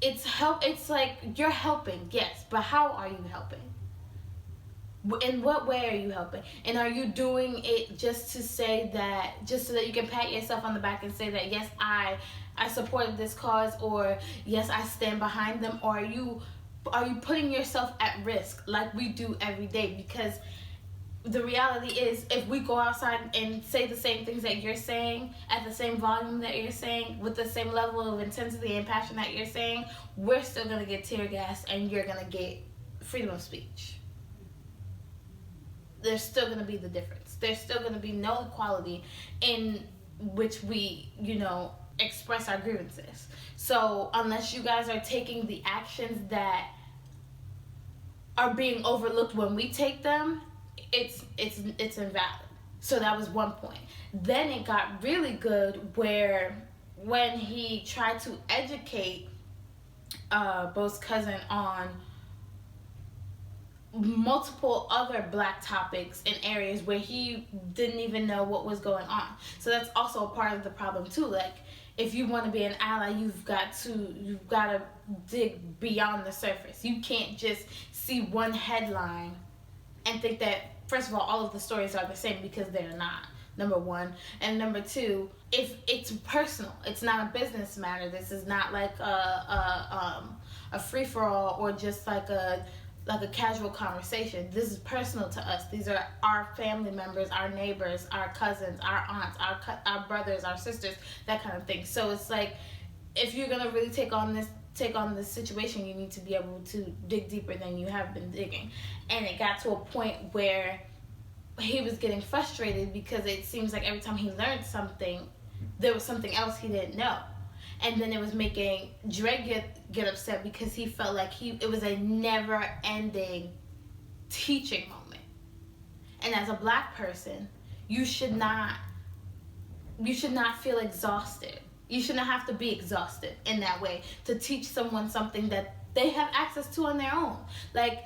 It's like you're helping, yes, but how are you helping? In what way are you helping? And are you doing it just to say that, just so that you can pat yourself on the back and say that, yes, I supported this cause, or yes, I stand behind them? Or are you putting yourself at risk like we do every day? Because the reality is, if we go outside and say the same things that you're saying at the same volume that you're saying, with the same level of intensity and passion that you're saying, we're still going to get tear gas, and you're going to get freedom of speech. There's still going to be the difference. There's still going to be no equality in which we, express our grievances. So unless you guys are taking the actions that are being overlooked when we take them, it's invalid. So that was one point. Then it got really good where when he tried to educate Bo's cousin on multiple other black topics in areas where he didn't even know what was going on. So that's also a part of the problem too. Like, if you want to be an ally, you've got to dig beyond the surface. You can't just see one headline and think that, first of all of the stories are the same, because they're not, number one. And number two, if it's personal, it's not a business matter. This is not like a free-for-all, or just like a casual conversation. This is personal to us. These are our family members, our neighbors, our cousins, our aunts, our brothers, our sisters, that kind of thing. So it's like, if you're gonna really take on this situation, you need to be able to dig deeper than you have been digging. And it got to a point where he was getting frustrated, because it seems like every time he learned something, there was something else he didn't know. And then it was making Dre get upset, because he felt like it was a never-ending teaching moment. And as a black person, you should not feel exhausted. You shouldn't have to be exhausted in that way to teach someone something that they have access to on their own. Like,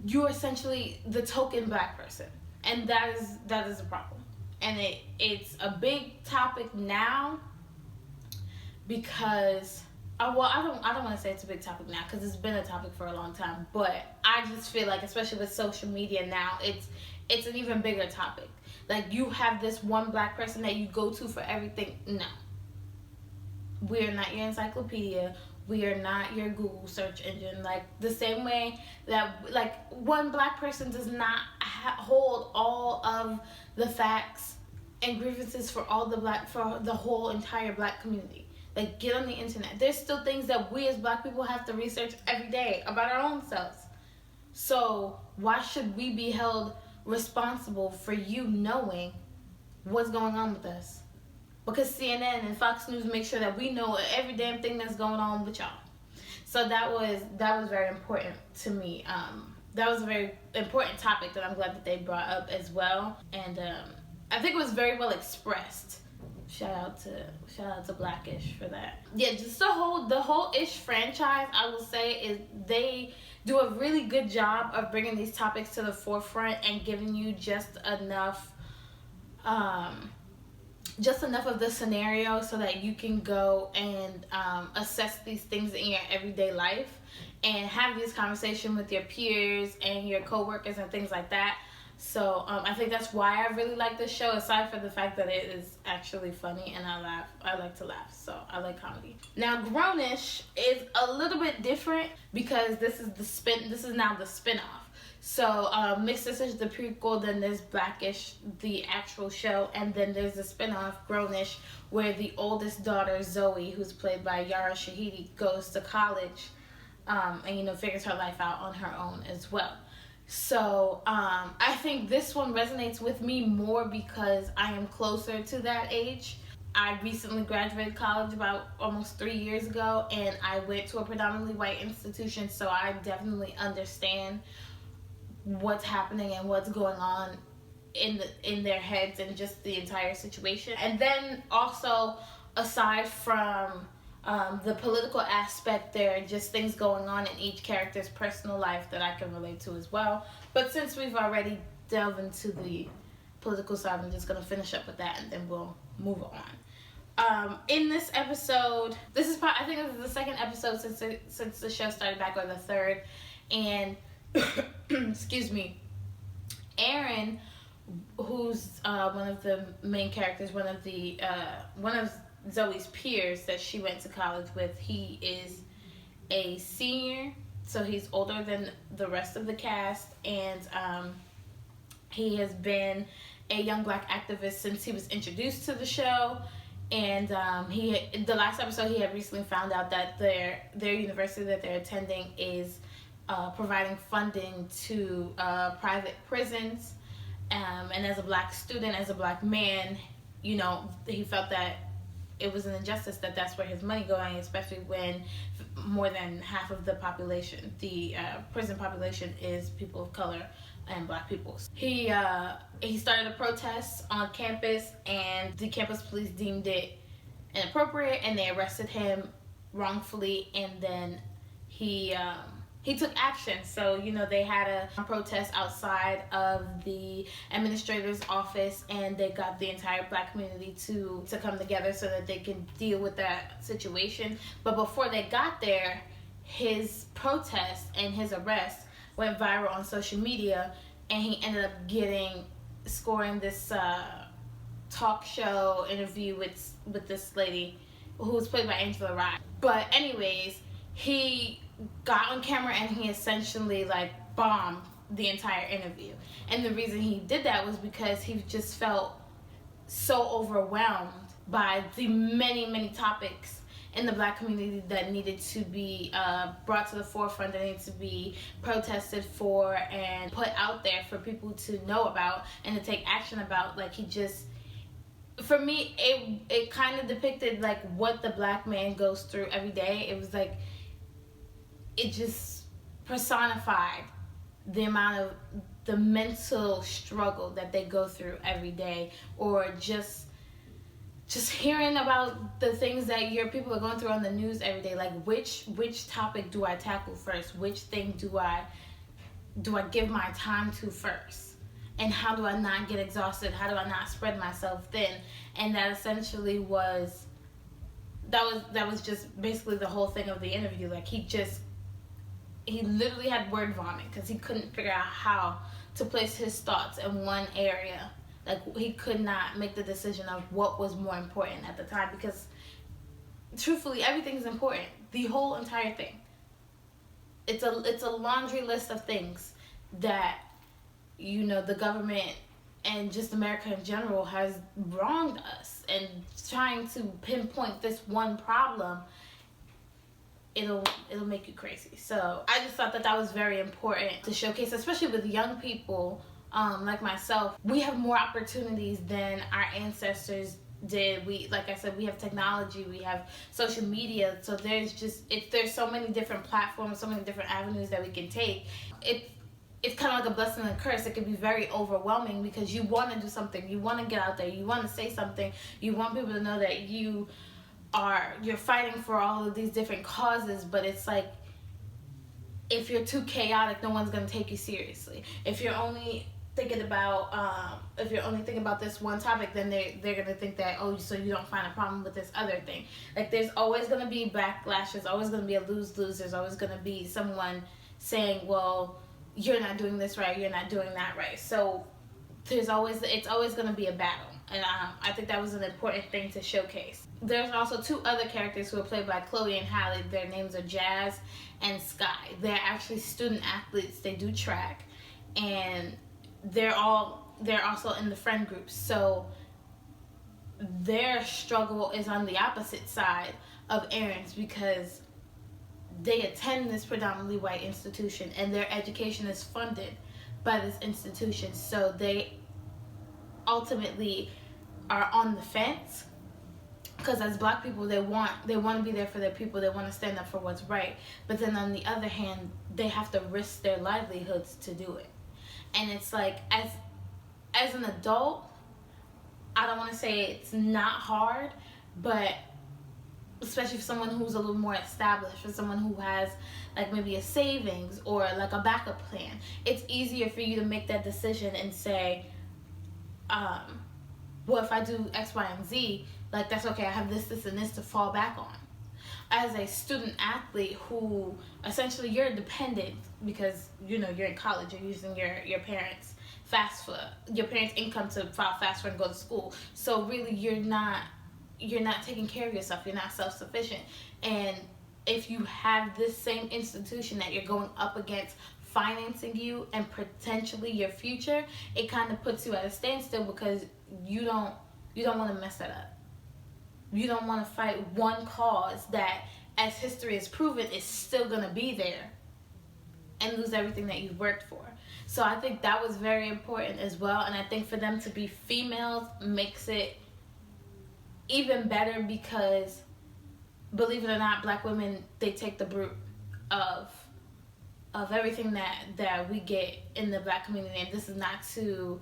you're essentially the token black person, and that is a problem. And it's a big topic now, because I don't want to say it's a big topic now, because it's been a topic for a long time, but I just feel like, especially with social media now, it's an even bigger topic. Like, you have this one black person that you go to for everything. No, we are not your encyclopedia. We are not your Google search engine. Like, the same way that, like, one black person does not hold all of the facts and grievances for the whole entire black community. Like, get on the internet. There's still things that we as black people have to research every day about our own selves. So why should we be held responsible for you knowing what's going on with us? Because CNN and Fox News make sure that we know every damn thing that's going on with y'all. So that was very important to me. That was a very important topic that I'm glad that they brought up as well. And I think it was very well expressed. Shout out to Blackish for that. Yeah, just the whole Ish franchise, I will say, is they do a really good job of bringing these topics to the forefront and giving you just enough of the scenario so that you can go and assess these things in your everyday life and have these conversations with your peers and your coworkers and things like that. So I think that's why I really like this show, aside from the fact that it is actually funny and I like to laugh, so I like comedy. Now, Grownish is a little bit different, because this is now the spin-off. So Mixed Sisters, the prequel, then there's Blackish, the actual show, and then there's the spin-off, Grownish, where the oldest daughter, Zoe, who's played by Yara Shahidi, goes to college and figures her life out on her own as well. So I think this one resonates with me more because I am closer to that age. I recently graduated college about almost 3 years ago, and I went to a predominantly white institution, so I definitely understand what's happening and what's going on in their heads and just the entire situation. And then also, aside from the political aspect, there are just things going on in each character's personal life that I can relate to as well. But since we've already delved into the political side, I'm just going to finish up with that, and then we'll move on. In this episode, this is probably, I think this is the second episode since the show started back, or the third, and excuse me, Aaron, who's one of the main characters, one of Zoe's peers that she went to college with, he is a senior, so he's older than the rest of the cast, and he has been a young black activist since he was introduced to the show. And the last episode, he had recently found out that their university that they're attending is providing funding to private prisons. And as a black student, as a black man, you know, he felt that it was an injustice that that's where his money going, especially when more than half of the population, the prison population, is people of color and black people. He started a protest on campus, and the campus police deemed it inappropriate, and they arrested him wrongfully, and then he took action. So, you know, they had a protest outside of the administrator's office, and they got the entire black community to come together so that they can deal with that situation. But before they got there, his protest and his arrest went viral on social media, and he ended up scoring this talk show interview with this lady who was played by Angela Rye. But anyways, he got on camera and he essentially bombed the entire interview. And the reason he did that was because he just felt so overwhelmed by the many topics in the black community that needed to be brought to the forefront, that needed to be protested for and put out there for people to know about and to take action about. For me, it kind of depicted what the black man goes through every day. It was it just personified the mental struggle that they go through every day, or just hearing about the things that your people are going through on the news every day. Which topic do I tackle first? Which thing do I give my time to first? And how do I not get exhausted? How do I not spread myself thin? And that essentially was just basically the whole thing of the interview. He literally had word vomit because he couldn't figure out how to place his thoughts in one area. He could not make the decision of what was more important at the time, because truthfully, everything's important. The whole entire thing. It's a laundry list of things that, you know, the government and just America in general has wronged us, and trying to pinpoint this one problem, it'll make you crazy. So I just thought that was very important to showcase, especially with young people like myself. We have more opportunities than our ancestors did. Like I said, we have technology, we have social media, so there's so many different platforms, so many different avenues that we can take. It's kind of like a blessing and a curse. It can be very overwhelming because you want to do something, you want to get out there, you want to say something, you want people to know that you're fighting for all of these different causes, but it's if you're too chaotic, no one's going to take you seriously. If you're only thinking about this one topic, then they're going to think that, oh, so you don't find a problem with this other thing. There's always going to be backlash, there's always going to be a lose-lose, there's always going to be someone saying, well, you're not doing this right, you're not doing that right. So it's always going to be a battle, and I think that was an important thing to showcase. There's also two other characters who are played by Chloe and Halle. Their names are Jazz and Sky. They're actually student athletes. They do track, and they're also in the friend group. So their struggle is on the opposite side of Aaron's, because they attend this predominantly white institution and their education is funded by this institution. So they ultimately are on the fence, because as black people, they want to be there for their people, they want to stand up for what's right, but then on the other hand, they have to risk their livelihoods to do it. And it's as an adult, I don't want to say it's not hard, but especially for someone who's a little more established, for someone who has maybe a savings or a backup plan, it's easier for you to make that decision and say, well, if I do X, Y, and Z, Like, that's okay, I have this, and this to fall back on. As a student athlete who essentially you're dependent because you're in college, you're using your parents' your parents' income to file FAFSA and go to school. So really you're not taking care of yourself, you're not self-sufficient. And if you have this same institution that you're going up against financing you and potentially your future, it kind of puts you at a standstill because you don't want to mess that up. You don't want to fight one cause that, as history has proven, is still going to be there and lose everything that you've worked for. So I think that was very important as well. And I think for them to be females makes it even better because, believe it or not, black women, they take the brunt of everything that we get in the black community. And this is not to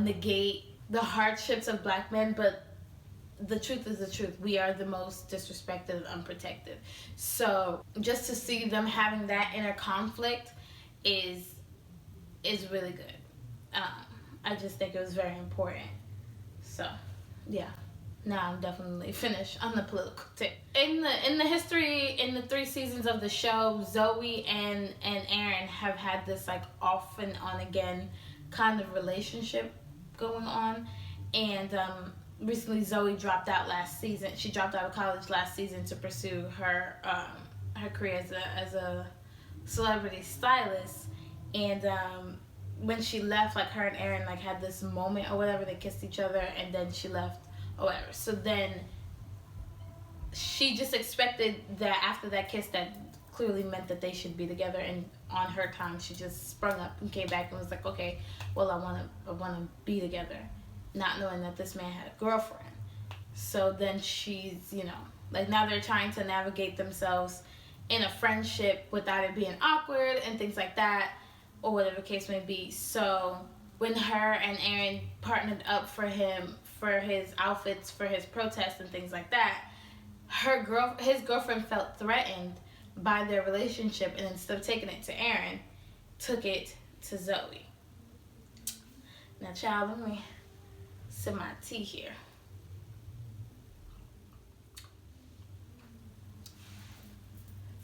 negate the hardships of black men, but the truth is the truth. We are the most disrespected and unprotected. So just to see them having that inner conflict is really good. I just think it was very important. So yeah, now I'm definitely finished on the political tip. In the history, in the 3 seasons of the show, Zoe and Aaron have had this like off and on again kind of relationship going on, and recently Zoe dropped out last season. She dropped out of college last season to pursue her career as a celebrity stylist. And when she left, like, her and Aaron like had this moment or whatever, they kissed each other, and then she left or whatever. So then she just expected that after that kiss, that clearly meant that they should be together, and on her time she just sprung up and came back and was like, okay, well, I want to be together, not knowing that this man had a girlfriend. So then she's, like, now they're trying to navigate themselves in a friendship without it being awkward and things like that, or whatever the case may be. So when her and Aaron partnered up for him for his outfits for his protest and things like that, his girlfriend felt threatened by their relationship, and instead of taking it to Aaron, took it to Zoe. Now, child, let me sip my tea here.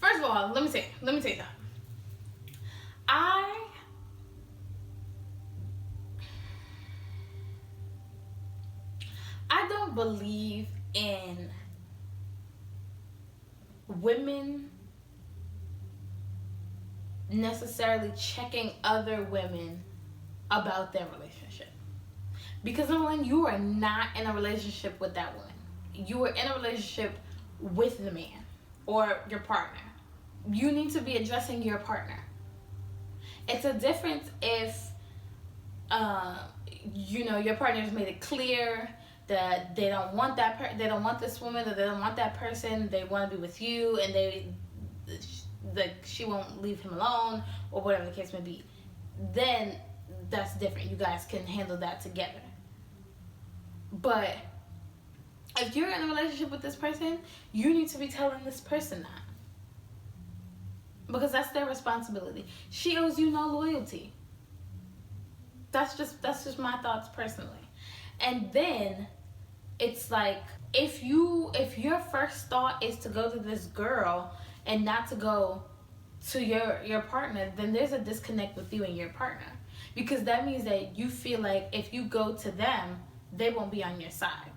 First of all, let me tell you something. I don't believe in women necessarily checking other women about their relationship. Because number one, you are not in a relationship with that woman. You are in a relationship with the man or your partner. You need to be addressing your partner. It's a difference if your partner has made it clear that they don't want they don't want this woman, or they don't want that person. They want to be with you, and she won't leave him alone, or whatever the case may be. Then that's different. You guys can handle that together. But if you're in a relationship with this person, you need to be telling this person that, because that's their responsibility. She owes you no loyalty. That's just my thoughts personally. And then it's like, if your first thought is to go to this girl and not to go to your partner, then there's a disconnect with you and your partner, because that means that you feel like if you go to them, they won't be on your side.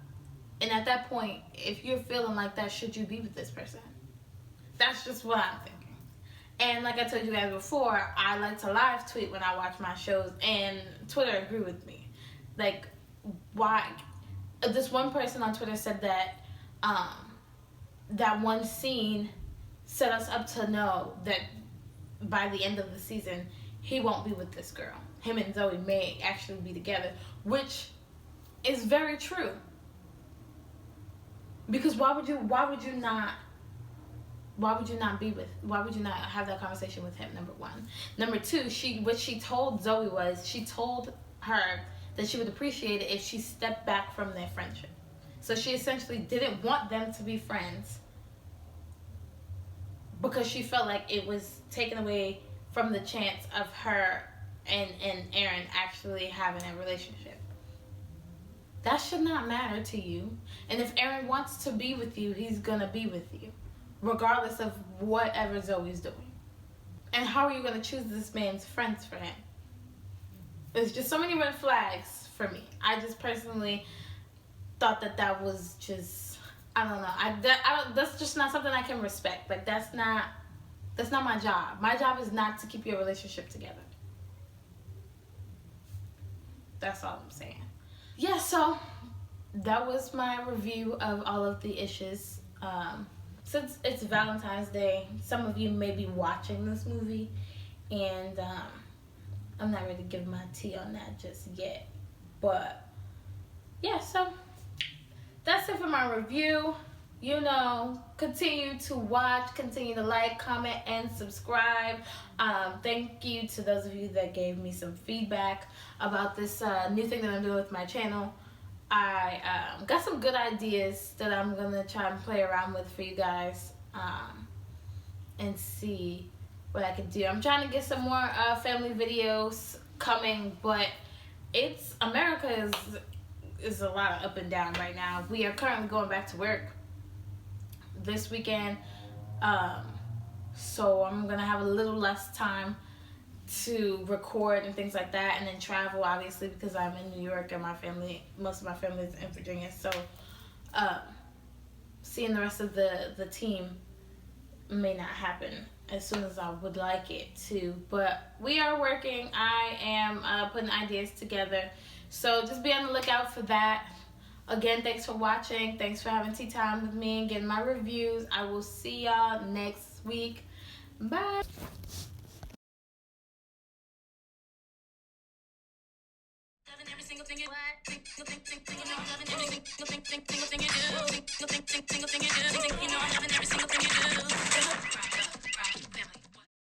And at that point, if you're feeling like that, should you be with this person? That's just what I'm thinking. And like I told you guys before, I like to live tweet when I watch my shows, and Twitter agreed with me. Like, why? This one person on Twitter said that that one scene set us up to know that by the end of the season, he won't be with this girl. Him and Zoe may actually be together, which is very true. Because why would you not have that conversation with him, number one? Number two, what she told Zoe was, she told her that she would appreciate it if she stepped back from their friendship. So she essentially didn't want them to be friends because she felt like it was taken away from the chance of her and Aaron actually having a relationship. That should not matter to you. And if Aaron wants to be with you, he's gonna be with you, regardless of whatever Zoe's doing. And how are you gonna choose this man's friends for him? There's just so many red flags for me. I just personally thought that was just, I don't know. That's just not something I can respect. Like, that's not my job. My job is not to keep your relationship together. That's all I'm saying. Yeah, so that was my review of all of the issues. Since it's Valentine's Day, some of you may be watching this movie, and I'm not ready to give my tea on that just yet. But yeah, so that's it for my review. You know, continue to watch, continue to like, comment, and subscribe. Thank you to those of you that gave me some feedback about this new thing that I'm doing with my channel. I got some good ideas that I'm going to try and play around with for you guys and see what I can do. I'm trying to get some more family videos coming, but America is a lot of up and down right now. We are currently going back to work this weekend, so I'm gonna have a little less time to record and things like that, and then travel, obviously, because I'm in New York and most of my family is in Virginia. So seeing the rest of the team may not happen as soon as I would like it to, but we are working. I am putting ideas together, so just be on the lookout for that. Again, thanks for watching. Thanks for having tea time with me and getting my reviews. I will see y'all next week. Bye. Every single thing